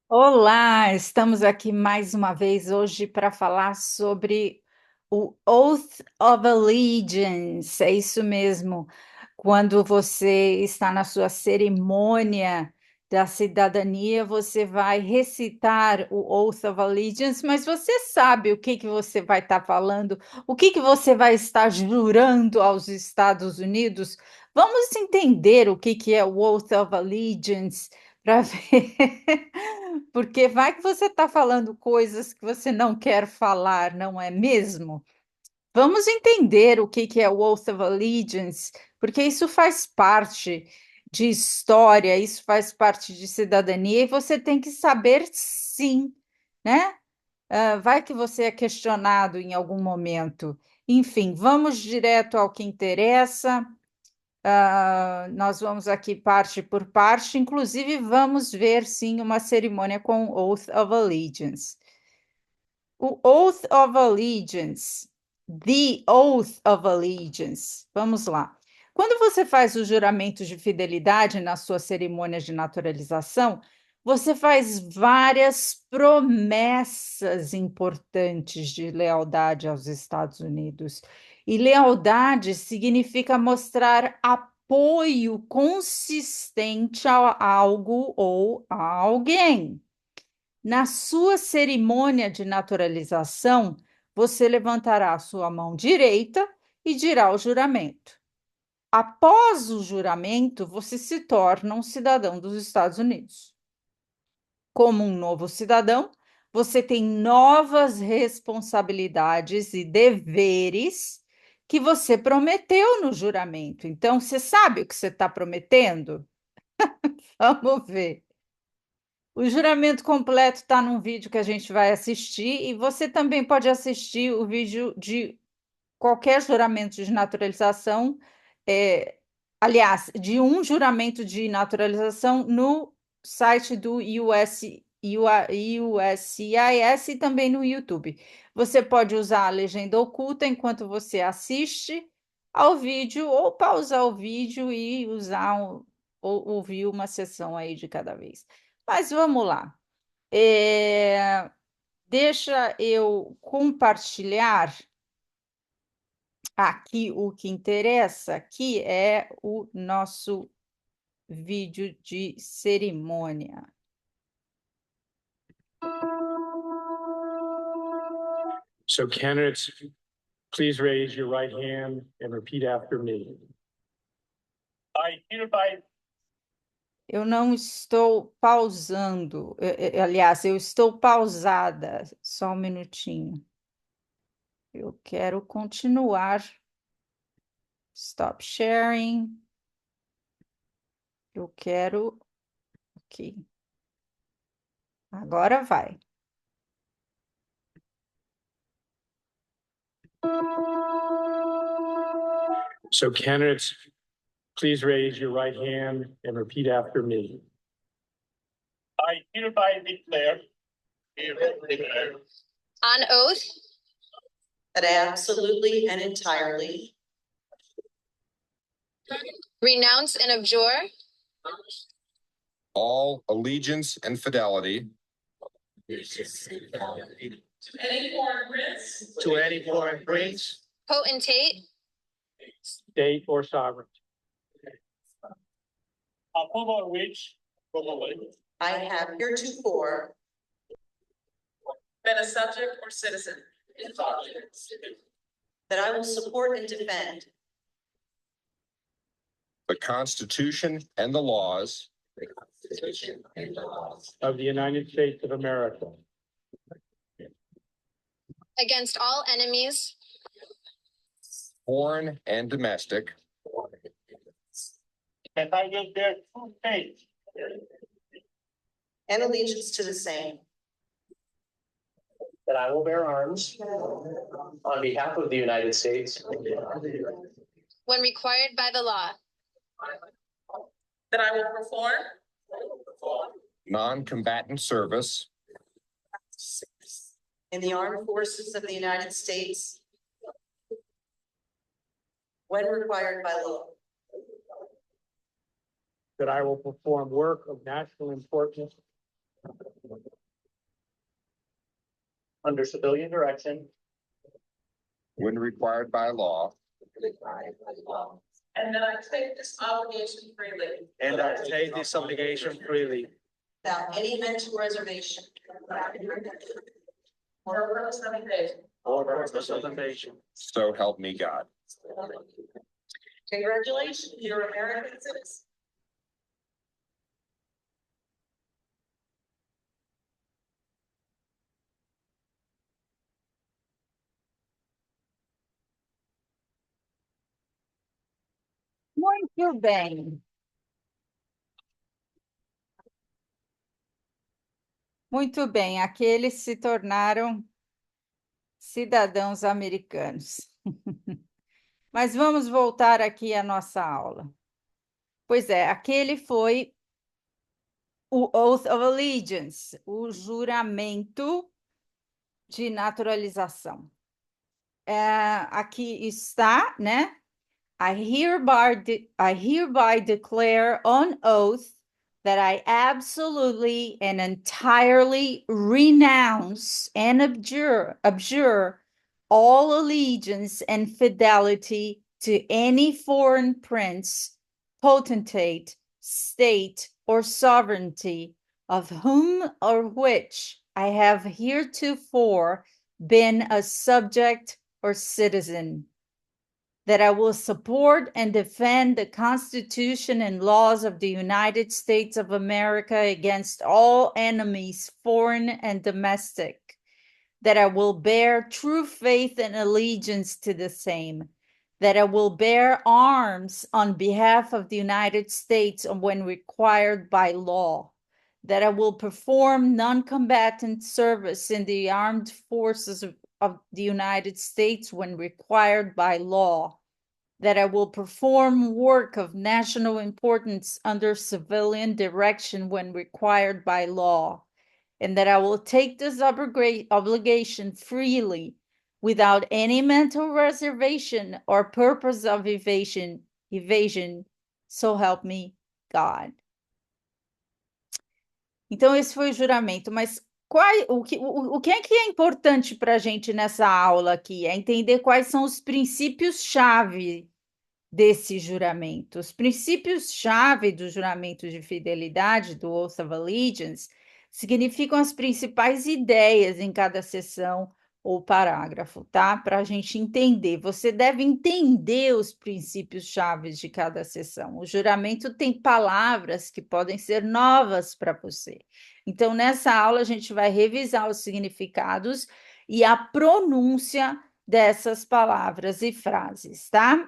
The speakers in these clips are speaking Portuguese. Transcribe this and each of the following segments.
Olá, estamos aqui mais uma vez hoje para falar sobre o Oath of Allegiance. É isso mesmo. Quando você está na sua cerimônia da cidadania, você vai recitar o Oath of Allegiance, mas você sabe o que que você vai estar falando? O que que você vai estar jurando aos Estados Unidos? Vamos entender o que que é o Oath of Allegiance para ver. Porque vai que você está falando coisas que você não quer falar, não é mesmo? Vamos entender o que que é o Oath of Allegiance, porque isso faz parte de história, isso faz parte de cidadania, e você tem que saber sim, né? Vai que você é questionado em algum momento. Enfim, vamos direto ao que interessa. Nós vamos aqui parte por parte, inclusive vamos ver sim uma cerimônia com Oath of Allegiance. O Oath of Allegiance, the Oath of Allegiance. Vamos lá. Quando você faz o juramento de fidelidade na sua cerimônia de naturalização, você faz várias promessas importantes de lealdade aos Estados Unidos. E lealdade significa mostrar apoio consistente a algo ou a alguém. Na sua cerimônia de naturalização, você levantará a sua mão direita e dirá o juramento. Após o juramento, você se torna um cidadão dos Estados Unidos. Como um novo cidadão, você tem novas responsabilidades e deveres que você prometeu no juramento. Então, você sabe o que você está prometendo? Vamos ver. O juramento completo está num vídeo que a gente vai assistir, e você também pode assistir o vídeo de qualquer juramento de naturalização, é, aliás, de um juramento de naturalização no site do USCIS e também no YouTube. Você pode usar a legenda oculta enquanto você assiste ao vídeo, ou pausar o vídeo e ou ouvir uma sessão aí de cada vez. Mas vamos lá. É, deixa eu compartilhar aqui o que interessa, que é o nosso vídeo de cerimônia. So candidates, please raise your right hand and repeat after me. I hereby. Eu não estou pausando, aliás, eu estou pausada, só um minutinho. Eu quero continuar. Stop sharing. Eu quero aqui. Agora vai. So candidates, please raise your right hand and repeat after me. I hereby declare. On oath that I absolutely and entirely renounce and abjure all allegiance and fidelity To any foreign prince, potentate, state, or sovereign. Upon which I have heretofore been a subject or citizen, that I will support and defend the Constitution and the laws of the United States of America, against all enemies, foreign and domestic, and I will bear true faith and allegiance to the same, that I will bear arms on behalf of the United States when required by the law, that I will perform non-combatant service in the armed forces of the United States when required by law, that I will perform work of national importance under civilian direction when required by law, and that I take this obligation freely and I take this obligation freely without any mental reservation or purpose of evasion. or purpose of evasion. so help me God. Congratulations, you're an American citizen. Muito bem. Muito bem, aqueles se tornaram cidadãos americanos. Mas vamos voltar aqui à nossa aula. Pois é, aquele foi o Oath of Allegiance, o juramento de naturalização. Aqui está, né? I hereby declare on oath that I absolutely and entirely renounce and abjure all allegiance and fidelity to any foreign prince, potentate, state, or sovereignty of whom or which I have heretofore been a subject or citizen, that I will support and defend the Constitution and laws of the United States of America against all enemies, foreign and domestic, that I will bear true faith and allegiance to the same, that I will bear arms on behalf of the United States when required by law, that I will perform non-combatant service in the armed forces of the United States when required by law, that I will perform work of national importance under civilian direction when required by law, and that I will take this obligation freely without any mental reservation or purpose of evasion, so help me God. Então, esse foi o juramento, mas o que é importante para a gente nessa aula aqui? É entender quais são os princípios-chave desse juramento. Os princípios-chave do juramento de fidelidade, do Oath of Allegiance, significam as principais ideias em cada seção ou parágrafo, tá? Para a gente entender. Você deve entender os princípios-chave de cada seção. O juramento tem palavras que podem ser novas para você. Então, nessa aula, a gente vai revisar os significados e a pronúncia dessas palavras e frases, tá?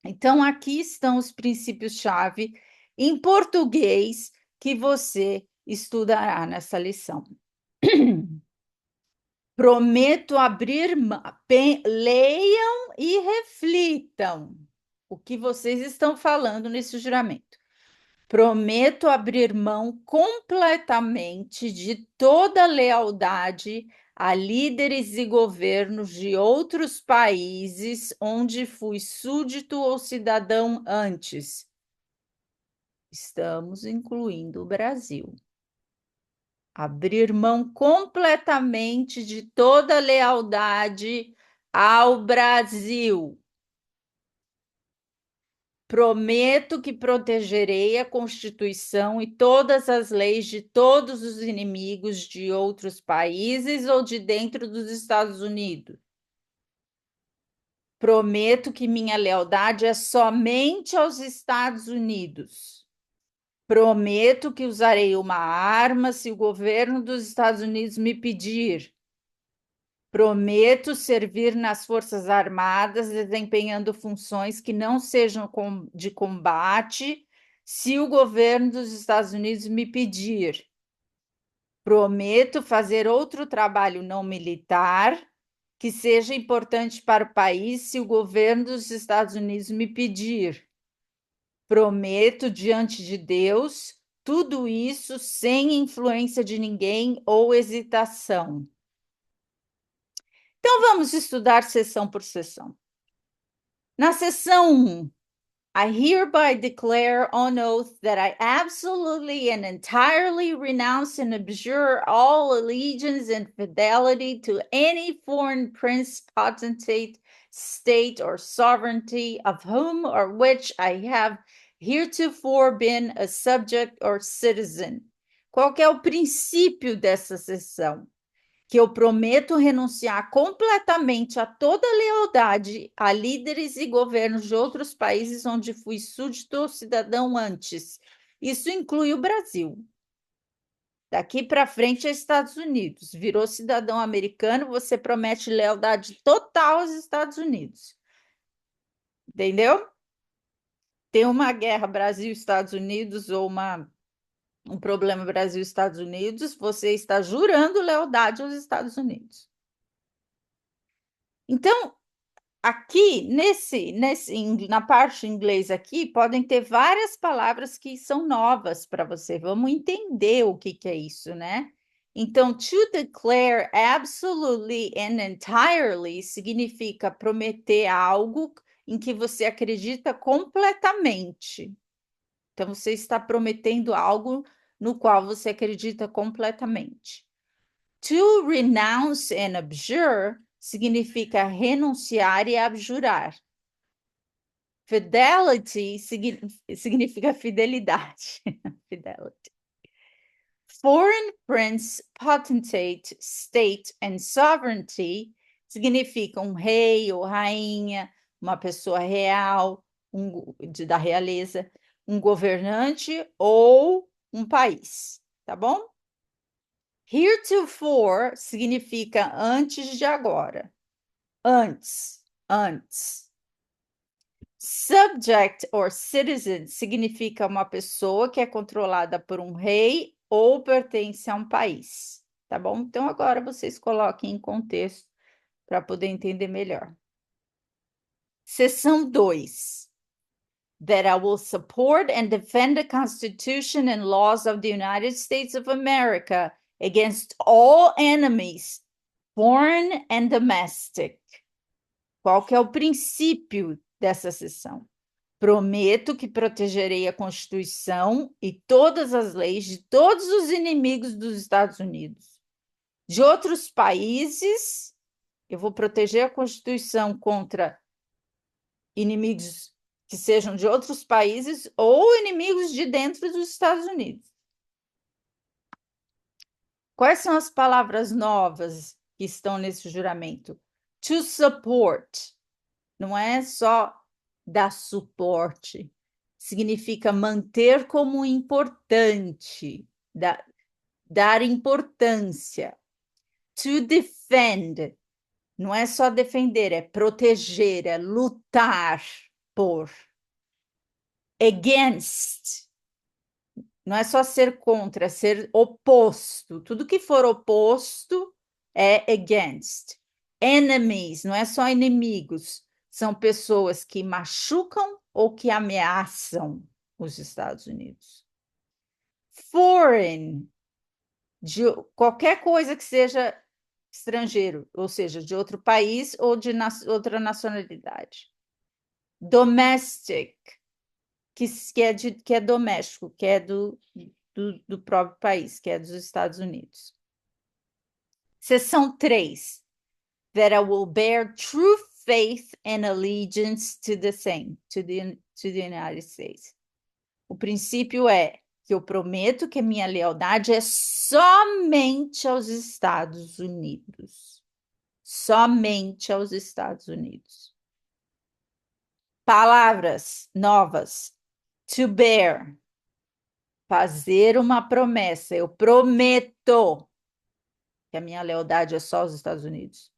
Então, aqui estão os princípios-chave em português que você estudará nessa lição. Prometo abrir mão, leiam e reflitam o que vocês estão falando nesse juramento. Prometo abrir mão completamente de toda lealdade a líderes e governos de outros países onde fui súdito ou cidadão antes. Estamos incluindo o Brasil. Abrir mão completamente de toda lealdade ao Brasil. Prometo que protegerei a Constituição e todas as leis de todos os inimigos de outros países ou de dentro dos Estados Unidos. Prometo que minha lealdade é somente aos Estados Unidos. Prometo que usarei uma arma se o governo dos Estados Unidos me pedir. Prometo servir nas Forças Armadas, desempenhando funções que não sejam de combate, se o governo dos Estados Unidos me pedir. Prometo fazer outro trabalho não militar que seja importante para o país, se o governo dos Estados Unidos me pedir. Prometo diante de Deus tudo isso sem influência de ninguém ou hesitação. Então, vamos estudar seção por seção. Na seção 1, I hereby declare on oath that I absolutely and entirely renounce and abjure all allegiance and fidelity to any foreign prince, potentate, state, or sovereignty of whom or which I have heretofore been a subject or citizen. Qual que é o princípio dessa sessão? Que eu prometo renunciar completamente a toda lealdade a líderes e governos de outros países onde fui súdito ou cidadão antes. Isso inclui o Brasil. Daqui para frente é Estados Unidos. Virou cidadão americano, você promete lealdade total aos Estados Unidos. Entendeu? Tem uma guerra Brasil-Estados Unidos ou um problema Brasil-Estados Unidos, você está jurando lealdade aos Estados Unidos. Então, aqui, na parte em inglês aqui, podem ter várias palavras que são novas para você. Vamos entender o que é isso, né? Então, to declare absolutely and entirely significa prometer algo em que você acredita completamente. Então, você está prometendo algo no qual você acredita completamente. To renounce and abjure significa renunciar e abjurar. Fidelity significa fidelidade. Fidelity. Foreign prince, potentate, state and sovereignty significa um rei ou rainha, uma pessoa real, da realeza, um governante ou um país, tá bom? Heretofore significa antes de agora. Antes. Subject or citizen significa uma pessoa que é controlada por um rei ou pertence a um país. Tá bom? Então, agora vocês coloquem em contexto para poder entender melhor. Seção 2. That I will support and defend the Constitution and laws of the United States of America against all enemies, foreign and domestic. Qual que é o princípio dessa sessão? Prometo que protegerei a Constituição e todas as leis de todos os inimigos dos Estados Unidos. De outros países, eu vou proteger a Constituição contra inimigos que sejam de outros países ou inimigos de dentro dos Estados Unidos. Quais são as palavras novas que estão nesse juramento? To support. Não é só dar suporte. Significa manter como importante, dar importância. To defend. Não é só defender, é proteger, é lutar por. Against. Não é só ser contra, é ser oposto. Tudo que for oposto é against. Enemies, não é só inimigos, são pessoas que machucam ou que ameaçam os Estados Unidos. Foreign, de qualquer coisa que seja estrangeiro, ou seja, de outro país ou de outra nacionalidade. Domestic, que é doméstico, que é do próprio país, que é dos Estados Unidos. Seção 3. That I will bear true faith and allegiance to the same, to the United States. O princípio é que eu prometo que a minha lealdade é somente aos Estados Unidos. Somente aos Estados Unidos. Palavras novas. To bear. Fazer uma promessa. Eu prometo que a minha lealdade é só aos Estados Unidos.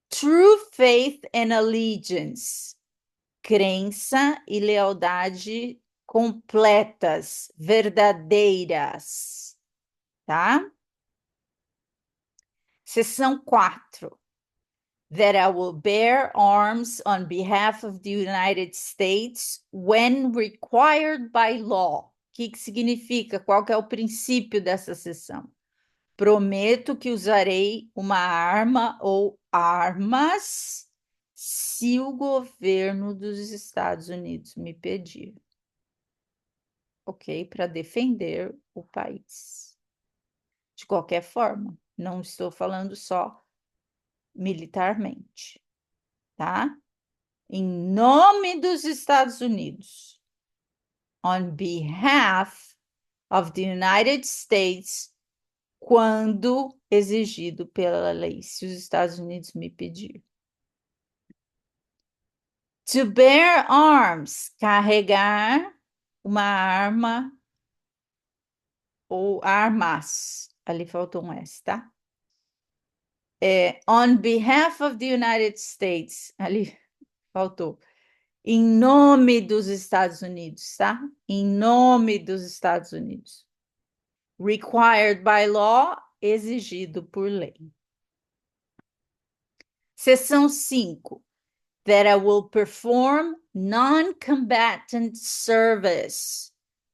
True faith and allegiance. Crença e lealdade completas, verdadeiras. Tá? Seção 4. That I will bear arms on behalf of the United States when required by law. O que significa? Qual que é o princípio dessa sessão? Prometo que usarei uma arma ou armas se o governo dos Estados Unidos me pedir. Ok? Para defender o país. De qualquer forma, não estou falando só militarmente, tá? Em nome dos Estados Unidos, on behalf of the United States, quando exigido pela lei, se os Estados Unidos me pedir. To bear arms, carregar uma arma ou armas. Ali faltou um S, tá? On behalf of the United States, ali faltou. Em nome dos Estados Unidos, tá? Em nome dos Estados Unidos. Required by law, exigido por lei. Seção 5. That I will perform non-combatant service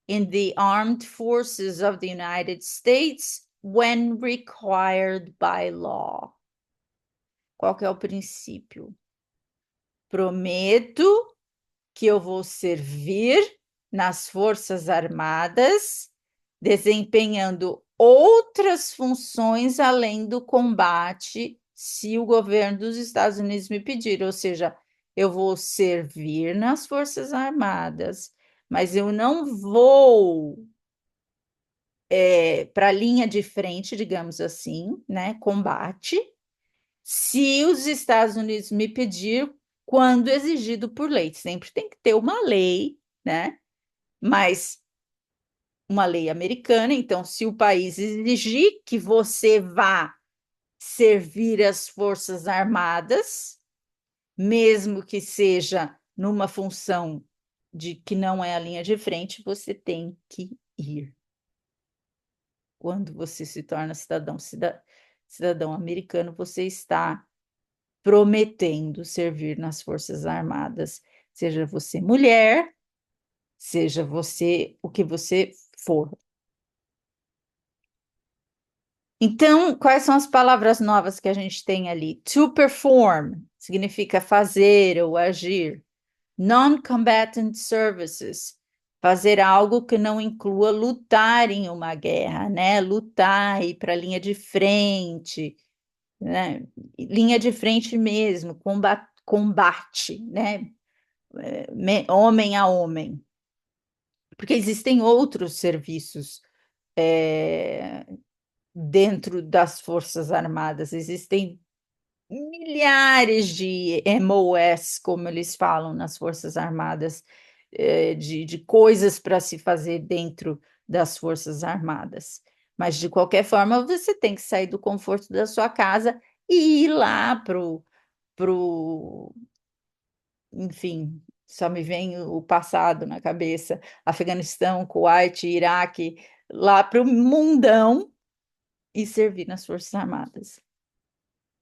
in the armed forces of the United States when required by law. Qual que é o princípio? Prometo que eu vou servir nas Forças Armadas, desempenhando outras funções além do combate, se o governo dos Estados Unidos me pedir. Ou seja, eu vou servir nas Forças Armadas, mas eu não vou para a linha de frente, digamos assim, né, combate, se os Estados Unidos me pedir, quando exigido por lei. Sempre tem que ter uma lei, né? Mas uma lei americana, então, se o país exigir que você vá servir as Forças Armadas, mesmo que seja numa função de que não é a linha de frente, você tem que ir. Quando você se torna cidadão americano, você está prometendo servir nas Forças Armadas, seja você mulher, seja você o que você for. Então, quais são as palavras novas que a gente tem ali? To perform significa fazer ou agir. Non-combatant services, fazer algo que não inclua lutar em uma guerra, né? Lutar, ir para a linha de frente, né? Linha de frente mesmo, combate, né? Homem a homem. Porque existem outros serviços dentro das Forças Armadas, existem milhares de MOS, como eles falam nas Forças Armadas, de coisas para se fazer dentro das Forças Armadas. Mas, de qualquer forma, você tem que sair do conforto da sua casa e ir lá enfim, só me vem o passado na cabeça, Afeganistão, Kuwait, Iraque, lá para o mundão e servir nas Forças Armadas.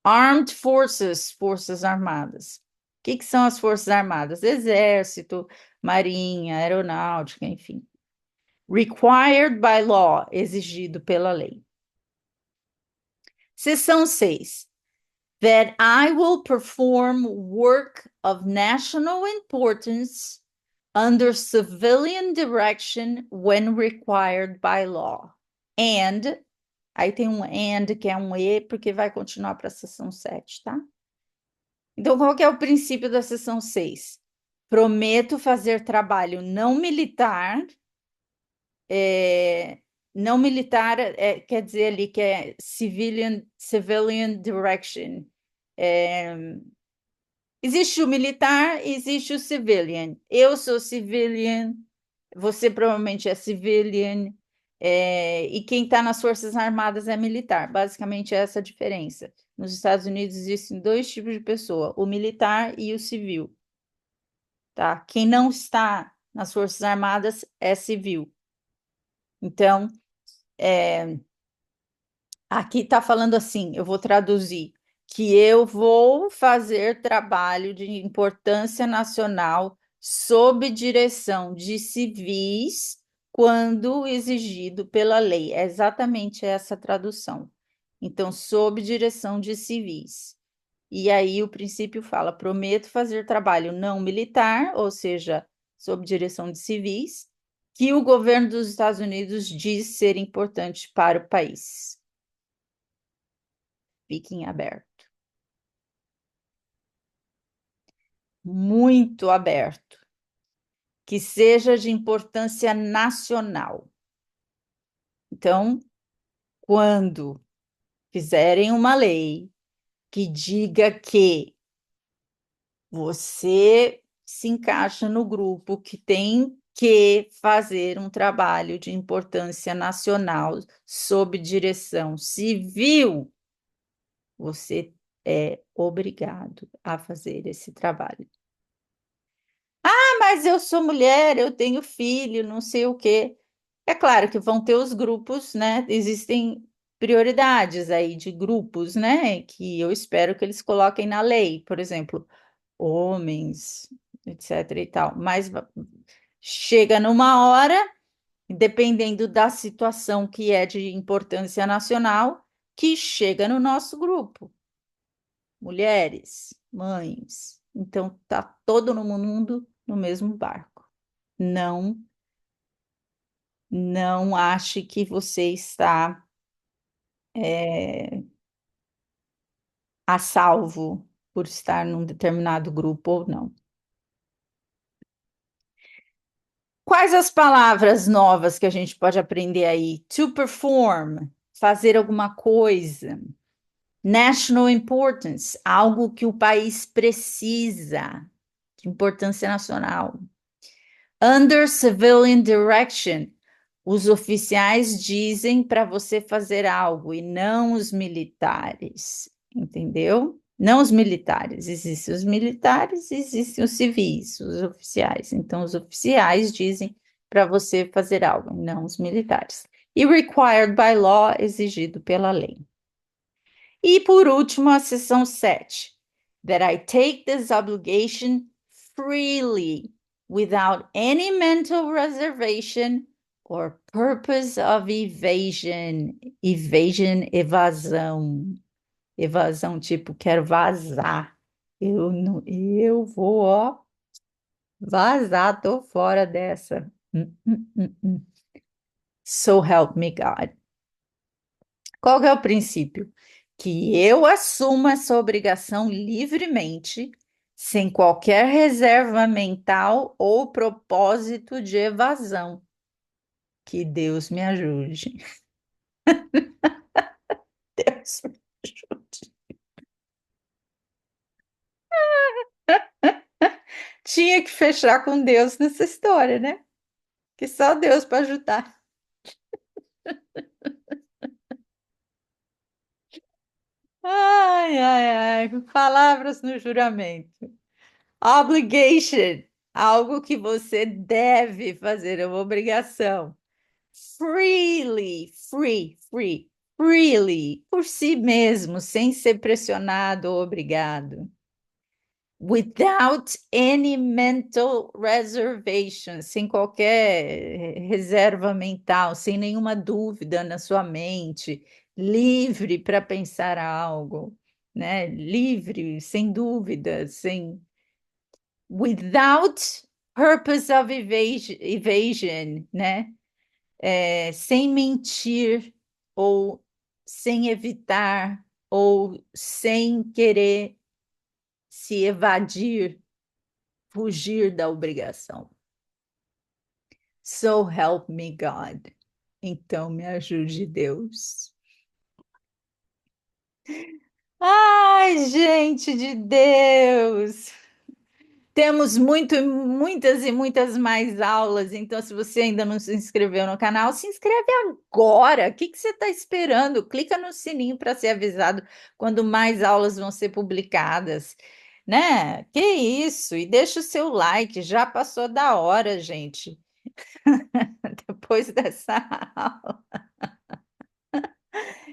Armed Forces, Forças Armadas. O que são as Forças Armadas? Exército, Marinha, Aeronáutica, enfim. Required by law, exigido pela lei. Seção 6. That I will perform work of national importance under civilian direction when required by law. And, aí tem um and que é um e, porque vai continuar para a seção 7, tá? Então, qual que é o princípio da seção 6? Prometo fazer trabalho não militar, não militar quer dizer ali que é civilian direction. Existe o militar, existe o civilian. Eu sou civilian, você provavelmente é civilian, e quem está nas Forças Armadas é militar. Basicamente, é essa a diferença. Nos Estados Unidos existem dois tipos de pessoa, o militar e o civil. Tá? Quem não está nas Forças Armadas é civil. Então, aqui está falando assim, eu vou traduzir, que eu vou fazer trabalho de importância nacional sob direção de civis quando exigido pela lei. É exatamente essa tradução. Então, sob direção de civis. E aí o princípio fala: prometo fazer trabalho não militar, ou seja, sob direção de civis, que o governo dos Estados Unidos diz ser importante para o país. Fiquem aberto. Muito aberto. Que seja de importância nacional. Então, quando fizerem uma lei que diga que você se encaixa no grupo que tem que fazer um trabalho de importância nacional sob direção civil, você é obrigado a fazer esse trabalho. Ah, mas eu sou mulher, eu tenho filho, não sei o quê. É claro que vão ter os grupos, né? Existem prioridades aí de grupos, né? Que eu espero que eles coloquem na lei, por exemplo, homens, etc. e tal. Mas chega numa hora, dependendo da situação que é de importância nacional, que chega no nosso grupo. Mulheres, mães. Então, tá todo mundo no mesmo barco. Não ache que você está a salvo por estar num determinado grupo ou não. Quais as palavras novas que a gente pode aprender aí? To perform, fazer alguma coisa. National importance, algo que o país precisa, de importância nacional. Under civilian direction, os oficiais dizem para você fazer algo e não os militares, entendeu? Não os militares, existem os militares, existem os civis, os oficiais. Então, os oficiais dizem para você fazer algo, não os militares. E required by law, exigido pela lei. E por último, a seção 7. That I take this obligation freely, without any mental reservation or purpose of evasion. Evasion, evasão. Evasão, tipo, quero vazar. Eu, não, eu vou, ó, vazar, tô fora dessa. Hum. So help me God. Qual que é o princípio? Que eu assuma essa obrigação livremente, sem qualquer reserva mental ou propósito de evasão. Que Deus me ajude. Deus me ajude. Tinha que fechar com Deus nessa história, né? Que só Deus para ajudar. Ai, ai, ai. Palavras no juramento. Obligation, algo que você deve fazer, é uma obrigação. Freely, por si mesmo, sem ser pressionado ou obrigado. Without any mental reservation, sem qualquer reserva mental, sem nenhuma dúvida na sua mente, livre para pensar algo, né? Livre, sem dúvida, sem without purpose of evasion, né? Sem mentir ou sem evitar ou sem querer se evadir, fugir da obrigação. So help me God. Então me ajude Deus. Ai, gente de Deus! Temos muitas e muitas mais aulas, então se você ainda não se inscreveu no canal, se inscreve agora. O que você está esperando? Clica no sininho para ser avisado quando mais aulas vão ser publicadas, né? Que isso? E deixa o seu like, já passou da hora, gente. Depois dessa aula.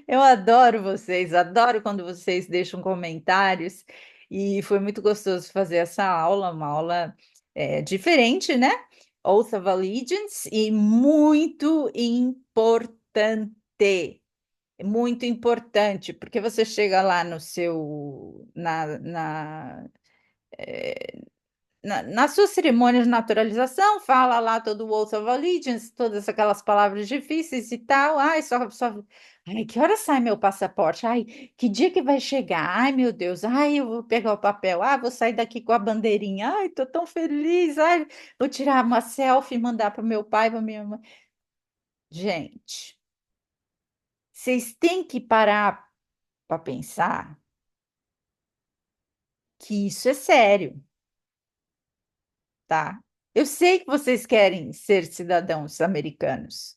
Eu adoro vocês, adoro quando vocês deixam comentários, e foi muito gostoso fazer essa aula, uma aula diferente, né? Oath of Allegiance, e muito importante. muito importante, porque você chega lá no na sua cerimônia de naturalização, fala lá todo o Oath of Allegiance, todas aquelas palavras difíceis e tal. Ai, Ai, que hora sai meu passaporte? Ai, que dia que vai chegar? Ai, meu Deus. Ai, eu vou pegar o papel. Ah, vou sair daqui com a bandeirinha. Ai, tô tão feliz. Ai, vou tirar uma selfie e mandar para meu pai, para minha mãe. Gente, vocês têm que parar para pensar que isso é sério, tá? Eu sei que vocês querem ser cidadãos americanos,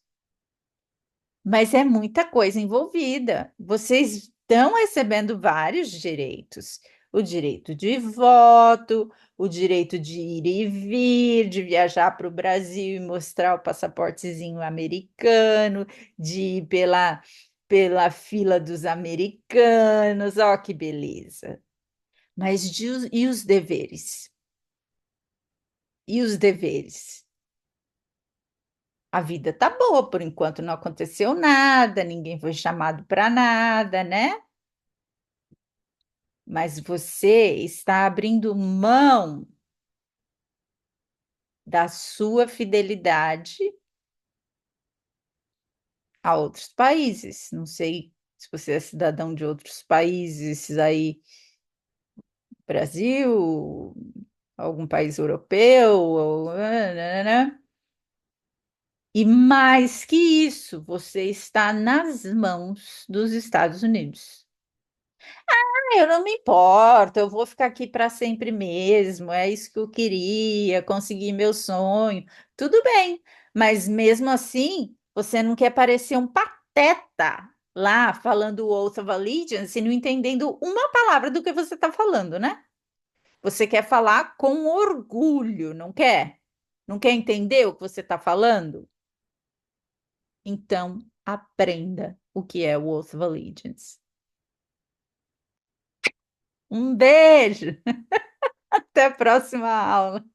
mas é muita coisa envolvida. Vocês estão recebendo vários direitos: o direito de voto, o direito de ir e vir, de viajar para o Brasil e mostrar o passaportezinho americano, de ir pela fila dos americanos. Ó, que beleza! Mas e os deveres? E os deveres? A vida tá boa, por enquanto não aconteceu nada, ninguém foi chamado para nada, né? Mas você está abrindo mão da sua fidelidade a outros países. Não sei se você é cidadão de outros países aí, Brasil, algum país europeu, né? E mais que isso, você está nas mãos dos Estados Unidos. Eu não me importo, eu vou ficar aqui para sempre mesmo, é isso que eu queria, conseguir meu sonho. Tudo bem, mas mesmo assim, você não quer parecer um pateta lá falando o Oath of Allegiance e não entendendo uma palavra do que você está falando, né? Você quer falar com orgulho, não quer? Não quer entender o que você está falando? Então, aprenda o que é o Oath of Allegiance. Um beijo! Até a próxima aula.